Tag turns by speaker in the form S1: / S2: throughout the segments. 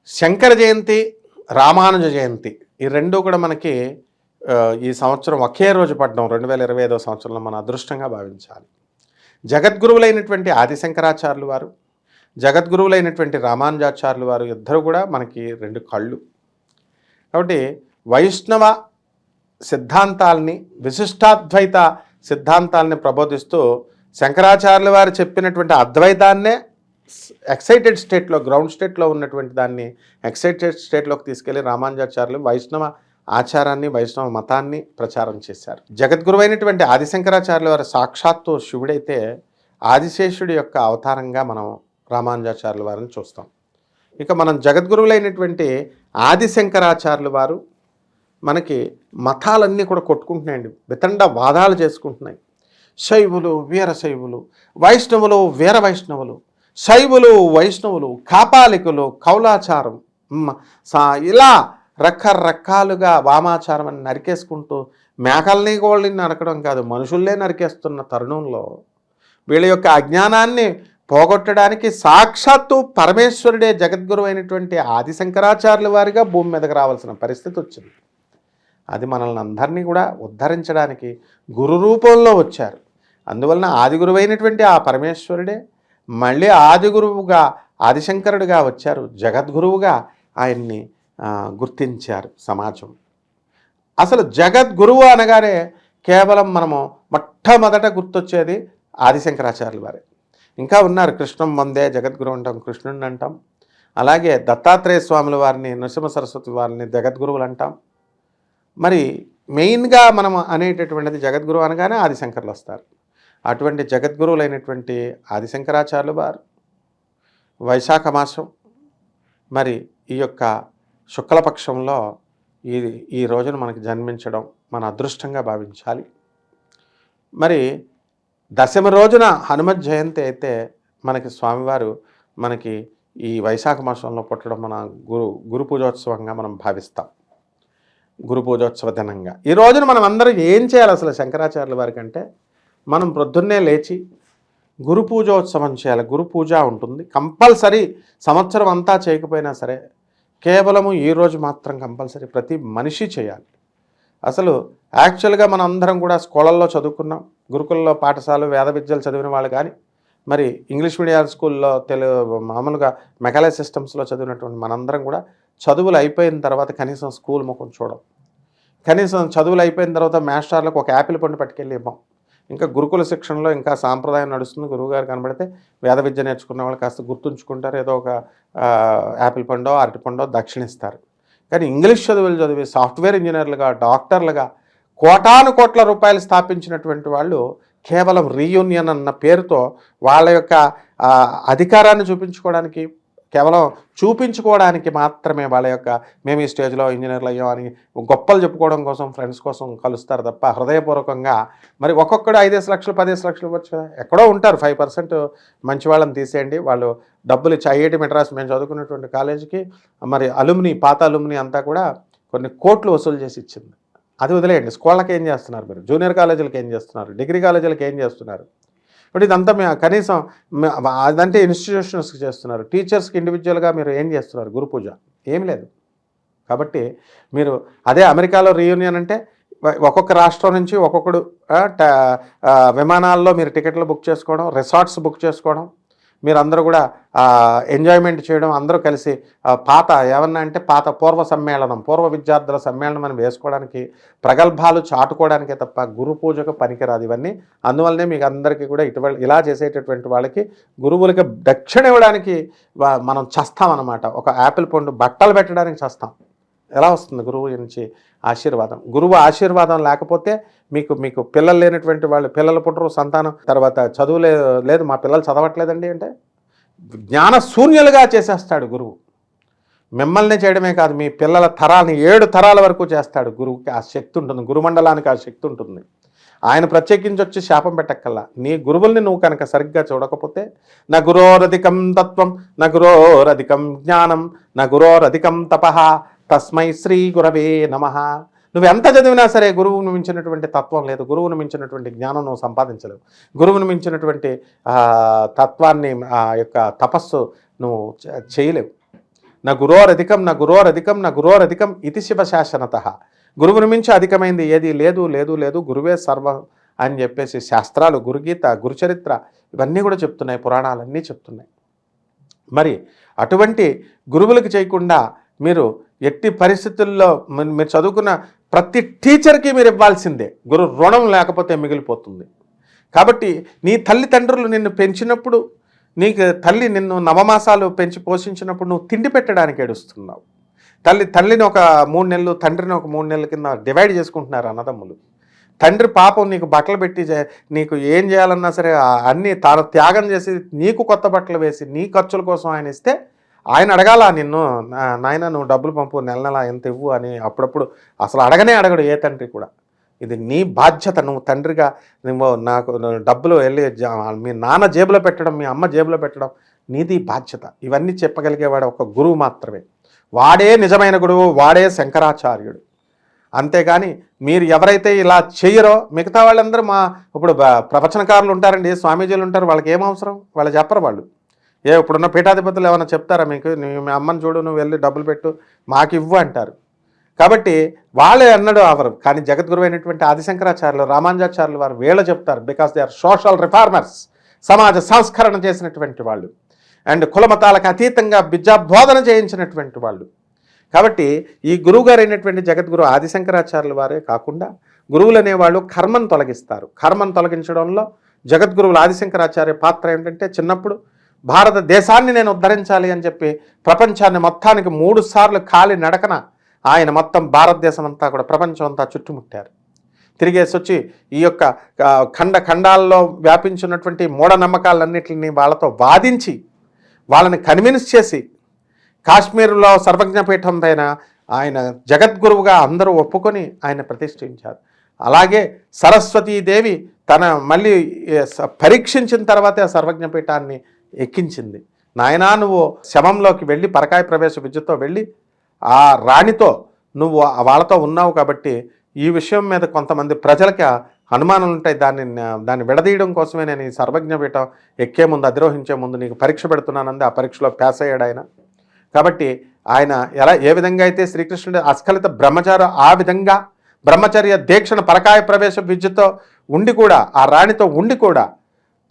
S1: శంకర జయంతి, రామానుజ జయంతి ఈ రెండు కూడా మనకి ఈ సంవత్సరం ఒకే రోజు పడ్డం 2025వ సంవత్సరంలో మన అదృష్టంగా భావించాలి. జగద్గురువులైనటువంటి ఆదిశంకరాచార్యులు వారు, జగద్గురువులైనటువంటి రామానుజాచార్యులు వారు ఇద్దరు కూడా మనకి రెండు కళ్ళు. కాబట్టి వైష్ణవ సిద్ధాంతాలని, విశిష్టాద్వైత సిద్ధాంతాలని ప్రబోధిస్తూ శంకరాచార్యుల వారు చెప్పినటువంటి అద్వైతాన్నే ఎక్సైటెడ్ స్టేట్లో, గ్రౌండ్ స్టేట్లో ఉన్నటువంటి దాన్ని ఎక్సైటెడ్ స్టేట్లోకి తీసుకెళ్లి రామానుజాచార్యులు వైష్ణవ ఆచారాన్ని, వైష్ణవ మతాన్ని ప్రచారం చేశారు. జగద్గురువైనటువంటి ఆదిశంకరాచార్యుల వారు సాక్షాత్తు శివుడైతే ఆదిశేషుడి యొక్క అవతారంగా మనం రామానుజాచార్యుల వారిని చూస్తాం. ఇక మనం జగద్గురువులైనటువంటి ఆదిశంకరాచార్యుల వారు మనకి మతాలన్నీ కూడా కొట్టుకుంటున్నాయండి, వితండ వాదాలు చేసుకుంటున్నాయి. శైవులు వీరశైవులు, వైష్ణవులు వీర వైష్ణవులు, శైవులు వైష్ణవులు, కాపాలికులు, కౌలాచారం, ఇలా రకరకాలుగా వామాచారం అని నరికేసుకుంటూ మేకల్ని గోళ్ళని నరకడం కాదు, మనుషుల్లే నరికేస్తున్న తరుణంలో వీళ్ళ యొక్క అజ్ఞానాన్ని పోగొట్టడానికి సాక్షాత్తు పరమేశ్వరుడే జగద్గురు అయినటువంటి ఆదిశంకరాచార్యుల వారిగా భూమి మీదకి రావాల్సిన పరిస్థితి వచ్చింది. అది మనల్ని అందరినీ కూడా ఉద్ధరించడానికి గురు రూపంలో వచ్చారు. అందువలన ఆదిగురువైనటువంటి ఆ పరమేశ్వరుడే మళ్ళీ ఆదిగురువుగా ఆదిశంకరుడిగా వచ్చారు. జగద్గురువుగా ఆయన్ని గుర్తించారు సమాజం. అసలు జగద్గురువు అనగానే కేవలం మనము మొట్టమొదట గుర్తొచ్చేది ఆదిశంకరాచార్యుల వారే. ఇంకా ఉన్నారు, కృష్ణం వందే జగద్గురు అంటాం, కృష్ణుడిని అంటాం. అలాగే దత్తాత్రేయ స్వాముల వారిని, నరసింహ సరస్వతి వారిని జగద్గురువులు అంటాం. మరి మెయిన్గా మనం అనేటటువంటిది జగద్గురువు అనగానే ఆదిశంకర్లు వస్తారు. అటువంటి జగద్గురువులైనటువంటి ఆదిశంకరాచార్యుల వారు వైశాఖ మాసం మరి ఈ యొక్క శుక్లపక్షంలో ఈ రోజున మనకి జన్మించడం మన అదృష్టంగా భావించాలి. మరి దశమి రోజున హనుమత్ జయంతి అయితే మనకి స్వామివారు మనకి ఈ వైశాఖ మాసంలో పుట్టడం మన గురు పూజోత్సవంగా మనం భావిస్తాం. గురు పూజోత్సవ దినంగా ఈ రోజున మనం అందరం ఏం చేయాలి అసలు శంకరాచార్యుల వారి కంటే, మనం ప్రొద్దున్నే లేచి గురు పూజోత్సవం చేయాలి. గురు పూజ ఉంటుంది కంపల్సరీ, సంవత్సరం అంతా చేయకపోయినా సరే కేవలము ఈరోజు మాత్రం కంపల్సరీ ప్రతి మనిషి చేయాలి. అసలు యాక్చువల్గా మనం అందరం కూడా స్కూళ్ళల్లో చదువుకున్నాం, గురుకుల్లో పాఠశాల వేద విద్యలు చదివిన వాళ్ళు కానీ, మరి ఇంగ్లీష్ మీడియం స్కూల్లో మామూలుగా మెకాలే సిస్టమ్స్లో చదివినటువంటి మనందరం కూడా చదువులు అయిపోయిన తర్వాత కనీసం స్కూల్ ముఖం చూడం, కనీసం చదువులు అయిపోయిన తర్వాత మాస్టర్లకు ఒక యాపిల్ పండు పట్టుకెళ్ళి ఇవ్వం. ఇంకా గురుకుల శిక్షణలో ఇంకా సాంప్రదాయం నడుస్తుంది. గురువుగారు కనబడితే వేద విద్య నేర్చుకున్న వాళ్ళు కాస్త గుర్తుంచుకుంటారు, ఏదో ఒక యాపిల్ పండో అరటి పండో దక్షిణిస్తారు. కానీ ఇంగ్లీష్ చదువులు చదివి సాఫ్ట్వేర్ ఇంజనీర్లుగా, డాక్టర్లుగా కోటాను కోట్ల రూపాయలు స్థాపించినటువంటి వాళ్ళు కేవలం రీయూనియన్ అన్న పేరుతో వాళ్ళ యొక్క అధికారాన్ని చూపించుకోవడానికి మాత్రమే వాళ్ళ యొక్క మేము ఈ స్టేజ్లో ఇంజనీర్లు అయ్యాం అని గొప్పలు చెప్పుకోవడం కోసం ఫ్రెండ్స్ కోసం కలుస్తారు తప్ప హృదయపూర్వకంగా మరి ఒక్కొక్కడు 5 లక్షలు 10 లక్షలు ఇవ్వచ్చు కదా. ఎక్కడో ఉంటారు 5% మంచి వాళ్ళని తీసేయండి, వాళ్ళు డబ్బులు ఇచ్చి ఐఐటి మెడ్రాస్ మేము చదువుకున్నటువంటి కాలేజీకి మరి పాత అలుమ్ని అంతా కూడా కొన్ని కోట్లు వసూలు చేసి ఇచ్చింది. అది వదిలేయండి, స్కూళ్ళకి ఏం చేస్తున్నారు మీరు, జూనియర్ కాలేజీలకు ఏం చేస్తున్నారు, డిగ్రీ కాలేజీలకు ఏం చేస్తున్నారు. ఇప్పుడు ఇదంతా కనీసం అదంటే ఇన్స్టిట్యూషన్స్కి చేస్తున్నారు, టీచర్స్కి ఇండివిజువల్గా మీరు ఏం చేస్తున్నారు? గురు పూజ ఏమి లేదు. కాబట్టి మీరు అదే అమెరికాలో రీయూనియన్ అంటే ఒక్కొక్క రాష్ట్రం నుంచి ఒక్కొక్కడు విమానాల్లో మీరు టికెట్లు బుక్ చేసుకోవడం, రిసార్ట్స్ బుక్ చేసుకోవడం, మీరు అందరూ కూడా ఎంజాయ్మెంట్ చేయడం, అందరూ కలిసి పాత పూర్వ విద్యార్థుల సమ్మేళనం అని వేసుకోవడానికి, ప్రగల్భాలు చాటుకోవడానికే తప్ప గురు పూజకు పనికిరాదు ఇవన్నీ. అందువల్లనే మీకు అందరికీ కూడా ఇలా చేసేటటువంటి వాళ్ళకి గురువులకి దక్షిణ ఇవ్వడానికి మనం చస్తామన్నమాట. ఒక యాపిల్ పండు బట్టలు పెట్టడానికి చస్తాం. ఎలా వస్తుంది గురువు నుంచి ఆశీర్వాదం? గురువు ఆశీర్వాదం లేకపోతే మీకు పిల్లలు లేనటువంటి వాళ్ళు పిల్లలు పుట్టరు, సంతానం తర్వాత చదువు లేదు మా పిల్లలు చదవట్లేదండి అంటే జ్ఞాన శూన్యులుగా చేసేస్తాడు గురువు. మిమ్మల్ని చేయడమే కాదు, మీ పిల్లల తరాలని 7 తరాల వరకు చేస్తాడు. గురువుకి ఆ శక్తి ఉంటుంది, గురుమండలానికి ఆ శక్తి ఉంటుంది. ఆయన ప్రత్యేకించి వచ్చి శాపం పెట్టక్కల్లా. నీ గురువుల్ని నువ్వు కనుక సరిగ్గా చూడకపోతే నా గురోరధికం తత్వం, నా గురోరధికం జ్ఞానం, నా గురోరధికం తపః, తస్మై శ్రీ గురవే నమః. నువ్వు ఎంత చదివినా సరే గురువును మించినటువంటి తత్వం లేదు, గురువును మించినటువంటి జ్ఞానం నువ్వు సంపాదించలేవు, గురువును మించినటువంటి తత్వాన్ని యొక్క తపస్సు నువ్వు చేయలేవు. నా గురోరధికం నా గురోరధికం నా గురోరధికం ఇది శివశాసనత. గురువుని మించి అధికమైంది ఏది లేదు లేదు లేదు, గురువే సర్వం అని చెప్పేసి శాస్త్రాలు, గురుగీత, గురుచరిత్ర ఇవన్నీ కూడా చెప్తున్నాయి, పురాణాలన్నీ చెప్తున్నాయి. మరి అటువంటి గురువులకు చేయకుండా మీరు ఎట్టి పరిస్థితుల్లో మీరు చదువుకున్న ప్రతి టీచర్కి మీరు ఇవ్వాల్సిందే, గురు రుణం లేకపోతే మిగిలిపోతుంది. కాబట్టి నీ తల్లిదండ్రులు నిన్ను పెంచినప్పుడు, నీకు తల్లి నిన్ను నవమాసాలు పెంచి పోషించినప్పుడు నువ్వు తిండి పెట్టడానికి ఏడుస్తున్నావు. తల్లిని ఒక 3 నెలలు, తండ్రిని ఒక 3 నెలల కింద డివైడ్ చేసుకుంటున్నారు అన్నదమ్ములు. తండ్రి పాపం నీకు బట్టలు పెట్టి నీకు ఏం చేయాలన్నా సరే అన్నీ తాను త్యాగం చేసి నీకు కొత్త బట్టలు వేసి నీ ఖర్చుల కోసం ఆయన ఇస్తే ఆయన అడగాల నిన్ను, నాయన నువ్వు డబ్బులు పంపు, నెల నెల ఎంత ఇవ్వు అని. అప్పుడప్పుడు అసలు అడగడు ఏ తండ్రి కూడా. ఇది నీ బాధ్యత, నువ్వు తండ్రిగా నువ్వు నాకు డబ్బులు వెళ్ళి మీ నాన్న జేబులో పెట్టడం, మీ అమ్మ జేబులో పెట్టడం నీది బాధ్యత. ఇవన్నీ చెప్పగలిగేవాడు ఒక గురువు మాత్రమే. వాడే నిజమైన గురువు, వాడే శంకరాచార్యుడు. అంతేగాని మీరు ఎవరైతే ఇలా చెయ్యరో మిగతా వాళ్ళందరూ ఇప్పుడు ప్రవచనకారులు ఉంటారండి, స్వామీజీలు ఉంటారు, వాళ్ళకి ఏం అవసరం, వాళ్ళు చెప్పరు. వాళ్ళు ఇప్పుడున్న పీఠాధిపతులు ఏమైనా చెప్తారా మీకు, మీ అమ్మని చూడు, నువ్వు వెళ్ళి డబ్బులు పెట్టు, మాకు ఇవ్వు అంటారు. కాబట్టి వాళ్ళే అన్నాడు అవరు. కానీ జగద్గురు అయినటువంటి ఆదిశంకరాచార్యులు, రామానుజాచార్యులు వారు వీళ్ళ చెప్తారు. Because they are social reformers, సమాజ సంస్కరణ చేసినటువంటి వాళ్ళు, అండ్ కులమతాలకు అతీతంగా విద్యాబోధన చేయించినటువంటి వాళ్ళు. కాబట్టి ఈ గురువు గారు అయినటువంటి జగద్గురు ఆదిశంకరాచార్యుల వారే కాకుండా గురువులు అనేవాళ్ళు కర్మను తొలగిస్తారు. కర్మను తొలగించడంలో జగద్గురువులు ఆదిశంకరాచార్య పాత్ర ఏంటంటే, చిన్నప్పుడు భారతదేశాన్ని నేను ఉద్ధరించాలి అని చెప్పి ప్రపంచాన్ని మొత్తానికి 3 సార్లు కాలి నడకన ఆయన మొత్తం భారతదేశం అంతా కూడా ప్రపంచం అంతా చుట్టుముట్టారు. తిరిగేసి వచ్చి ఈ యొక్క ఖండాల్లో వ్యాపించినటువంటి మూఢనమ్మకాలన్నింటినీ వాళ్ళతో వాదించి వాళ్ళని కన్విన్స్ చేసి కాశ్మీర్లో సర్వజ్ఞపీఠం పైన ఆయన జగద్గురువుగా అందరూ ఒప్పుకొని ఆయన ప్రతిష్ఠించారు. అలాగే సరస్వతీదేవి తన మళ్ళీ పరీక్షించిన తర్వాతే ఆ సర్వజ్ఞపీఠాన్ని ఎక్కించింది. నాయనా నువ్వు శమంలోకి వెళ్ళి పరకాయ ప్రవేశ విద్యతో వెళ్ళి ఆ రాణితో నువ్వు వాళ్ళతో ఉన్నావు కాబట్టి ఈ విషయం మీద కొంతమంది ప్రజలకి అనుమానాలు ఉంటాయి, దాన్ని విడదీయడం కోసమే నేను ఈ సర్వజ్ఞపీఠం ఎక్కే ముందు, అధిరోహించే ముందు నీకు పరీక్ష పెడుతున్నానంది. ఆ పరీక్షలో పాస్ అయ్యాడు ఆయన. కాబట్టి ఆయన ఏ విధంగా అయితే శ్రీకృష్ణుడు అస్ఖలిత బ్రహ్మచారి, ఆ విధంగా బ్రహ్మచర్య దీక్షను పరకాయ ప్రవేశ విద్యతో ఉండి కూడా, ఆ రాణితో ఉండి కూడా,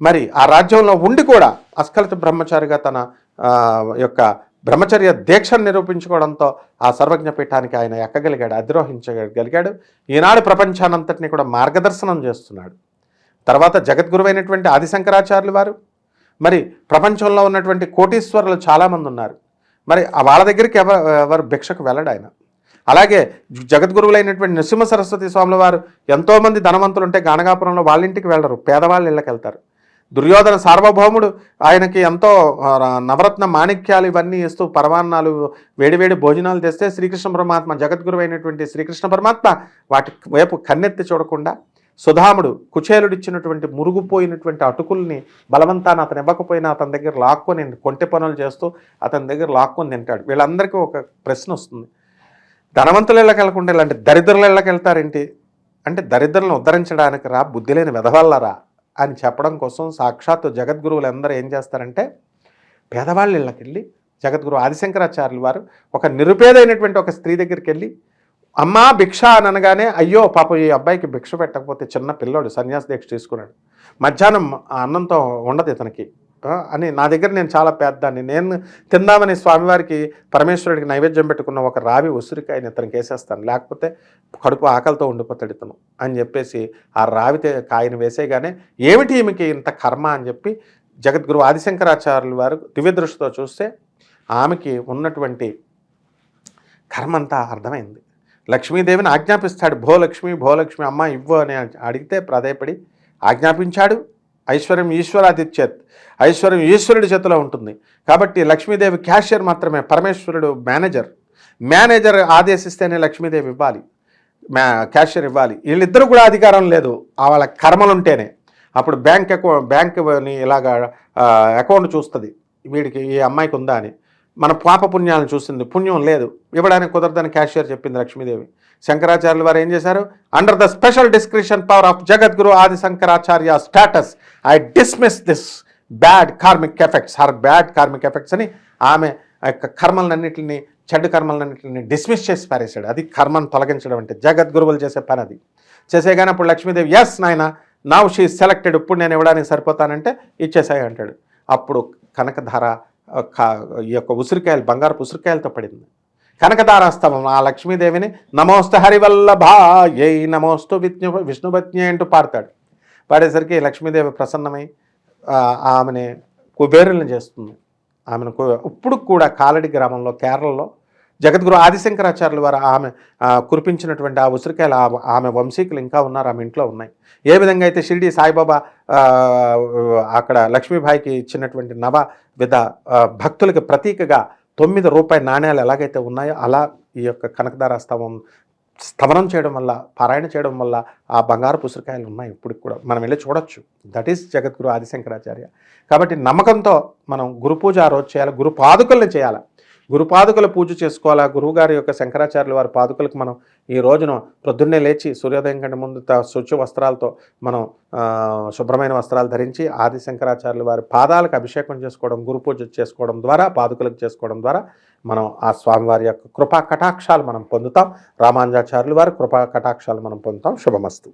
S1: మరి ఆ రాజ్యంలో ఉండి కూడా అస్ఖలిత బ్రహ్మచారిగా తన యొక్క బ్రహ్మచర్య దీక్షను నిరూపించుకోవడంతో ఆ సర్వజ్ఞపీఠానికి ఆయన ఎక్కగలిగాడు, అధిరోహించగలిగాడు. ఈనాడు ప్రపంచానంతటినీ కూడా మార్గదర్శనం చేస్తున్నాడు. తర్వాత జగద్గురువైనటువంటి ఆదిశంకరాచార్యులు వారు, మరి ప్రపంచంలో ఉన్నటువంటి కోటీశ్వరులు చాలామంది ఉన్నారు. మరి వాళ్ళ దగ్గరికి ఎవరు భిక్షకు వెళ్ళడు ఆయన. అలాగే జగద్గురువులైనటువంటి నృసింహ సరస్వతి స్వాముల వారు ఎంతోమంది ధనవంతులు ఉంటే గానగాపురంలో వాళ్ళ ఇంటికి వెళ్ళరు, పేదవాళ్ళ ఇళ్ళకి వెళ్తారు. దుర్యోధన సార్వభౌముడు ఆయనకి ఎంతో నవరత్న మాణిక్యాలు ఇవన్నీ ఇస్తూ పరమాన్నాలు, వేడివేడి భోజనాలు తెస్తే శ్రీకృష్ణ పరమాత్మ, జగద్గురు అయినటువంటి శ్రీకృష్ణ పరమాత్మ వాటి వైపు కన్నెత్తి చూడకుండా సుధాముడు కుచేలుడిచ్చినటువంటి మురుగుపోయినటువంటి అటుకుల్ని బలవంతాన అతను ఇవ్వకపోయినా అతని దగ్గర లాక్కొని కొంటె పనులు చేస్తూ అతని దగ్గర లాక్కొని తింటాడు. వీళ్ళందరికీ ఒక ప్రశ్న వస్తుంది, ధనవంతుల ఇళ్ళకి వెళ్ళకుండా ఇలాంటి దరిద్రుల ఇళ్ళకి వెళ్తారేంటి అంటే, దరిద్రులను ఉద్ధరించడానికి రా, బుద్ధి లేని వెధవల్లరా అని చెప్పడం కోసం సాక్షాత్తు జగద్గురువులు అందరూ ఏం చేస్తారంటే, పేదవాళ్ళ ఇళ్ళకి వెళ్ళి జగద్గురు ఆదిశంకరాచార్యులు వారు ఒక నిరుపేదైనటువంటి ఒక స్త్రీ దగ్గరికి వెళ్ళి, అమ్మా భిక్ష అని అనగానే, అయ్యో పాపం ఈ అబ్బాయికి భిక్ష పెట్టకపోతే, చిన్న పిల్లోడు సన్యాస దీక్ష తీసుకున్నాడు, మధ్యాహ్నం అన్నంతో ఉండదు ఇతనికి అని, నా దగ్గర నేను చాలా పేద్దాన్ని, నేను తిందామని స్వామివారికి పరమేశ్వరుడికి నైవేద్యం పెట్టుకున్న ఒక రావి ఉసిరికాయని ఇతనికి వేసేస్తాను, లేకపోతే కడుపు ఆకలితో ఉండిపోతాడు ఇతను అని చెప్పేసి ఆ రావి కాయను వేసేగానే, ఏమిటి ఈమెకి ఇంత కర్మ అని చెప్పి జగద్గురు ఆదిశంకరాచార్యులు వారు దివ్యదృష్టితో చూస్తే ఆమెకి ఉన్నటువంటి కర్మ అంతా అర్థమైంది. లక్ష్మీదేవిని ఆజ్ఞాపిస్తాడు, భోలక్ష్మి అమ్మ ఇవ్వు అని అడిగితే ప్రాధేయపడి ఆజ్ఞాపించాడు. ఐశ్వర్యం ఈశ్వరాదిత్యత్, ఐశ్వర్యం ఈశ్వరుడి చేతిలో ఉంటుంది. కాబట్టి లక్ష్మీదేవి క్యాషియర్ మాత్రమే, పరమేశ్వరుడు మేనేజర్ ఆదేశిస్తేనే లక్ష్మీదేవి ఇవ్వాలి, క్యాషియర్ ఇవ్వాలి. వీళ్ళిద్దరూ కూడా అధికారం లేదు, వాళ్ళ కర్మలుంటేనే. అప్పుడు బ్యాంక్ని ఇలాగా అకౌంట్ చూస్తుంది, వీడికి ఈ అమ్మాయికి ఉందా అని. మన పాపపుణ్యాలను చూస్తుంది, పుణ్యం లేదు, ఇవ్వడానికి కుదరదని క్యాషియర్ చెప్పింది లక్ష్మీదేవి. శంకరాచార్యులు వారు ఏం చేశారు, under the special description power of Jagadguru Adi Shankaracharya status I dismiss this bad karmic effects, her bad karmic effects అని ఆమె ఆ యొక్క కర్మలన్నింటినీ, చెడ్డ కర్మలన్నింటినీ డిస్మిస్ చేసి పారేశాడు. అది కర్మను తొలగించడం అంటే. జగద్గురువులు చేసే పని అది. చేసేగానే అప్పుడు లక్ష్మీదేవి ఎస్ నాయన నౌ షీ సెలెక్టెడ్, ఇప్పుడు నేను ఇవ్వడానికి సరిపోతానంటే ఇచ్చేసాయి అంటాడు. అప్పుడు కనకధార ఈ యొక్క ఉసిరికాయలు, బంగారపు ఉసిరికాయలతో పడింది. కనకధారాస్తవం ఆ లక్ష్మీదేవిని నమోస్తు హరివల్లభాయై నమోస్తు విష్ణుపత్ని అంటూ పాడతాడు. పాడేసరికి లక్ష్మీదేవి ప్రసన్నమై ఆమెని కుబేరులను చేస్తుంది. ఆమెను ఇప్పుడు కూడా కాలడి గ్రామంలో కేరళలో జగద్గురు ఆదిశంకరాచార్యుల వారు ఆమె కురిపించినటువంటి ఆ ఉసిరికాయలు ఆమె వంశీకులు ఇంకా ఉన్నారు, ఆమె ఇంట్లో ఉన్నాయి. ఏ విధంగా అయితే షిరిడి సాయిబాబా అక్కడ లక్ష్మీబాయికి ఇచ్చినటువంటి నవవిధ భక్తులకి ప్రతీకగా 9 రూపాయి నాణ్యాలు ఎలాగైతే ఉన్నాయో అలా ఈ యొక్క కనకధార స్తవనం చేయడం వల్ల, పారాయణ చేయడం వల్ల ఆ బంగారు పుస్తకాలు ఉన్నాయి ఇప్పటికి కూడా. మనం వెళ్ళి చూడొచ్చు. దట్ ఈస్ జగద్గురు ఆదిశంకరాచార్య. కాబట్టి నమ్మకంతో మనం గురు పూజ ఆ రోజు చేయాలి, గురు పాదుకల్ని చేయాలి, గురు పాదుకల పూజ చేసుకోవాలా. గురువుగారి యొక్క శంకరాచార్యుల వారి పాదుకలకు మనం ఈ రోజున ప్రొద్దున్నే లేచి సూర్యోదయం కంటే ముందు శుచి వస్త్రాలతో మనం శుభ్రమైన వస్త్రాలు ధరించి ఆదిశంకరాచార్యుల వారి పాదాలకు అభిషేకం చేసుకోవడం, గురు పూజ చేసుకోవడం ద్వారా, పాదుకలకు చేసుకోవడం ద్వారా మనం ఆ స్వామివారి యొక్క కృపా కటాక్షాలు మనం పొందుతాం. రామానుజాచార్యుల వారి కృపా కటాక్షాలు మనం పొందుతాం. శుభమస్తు.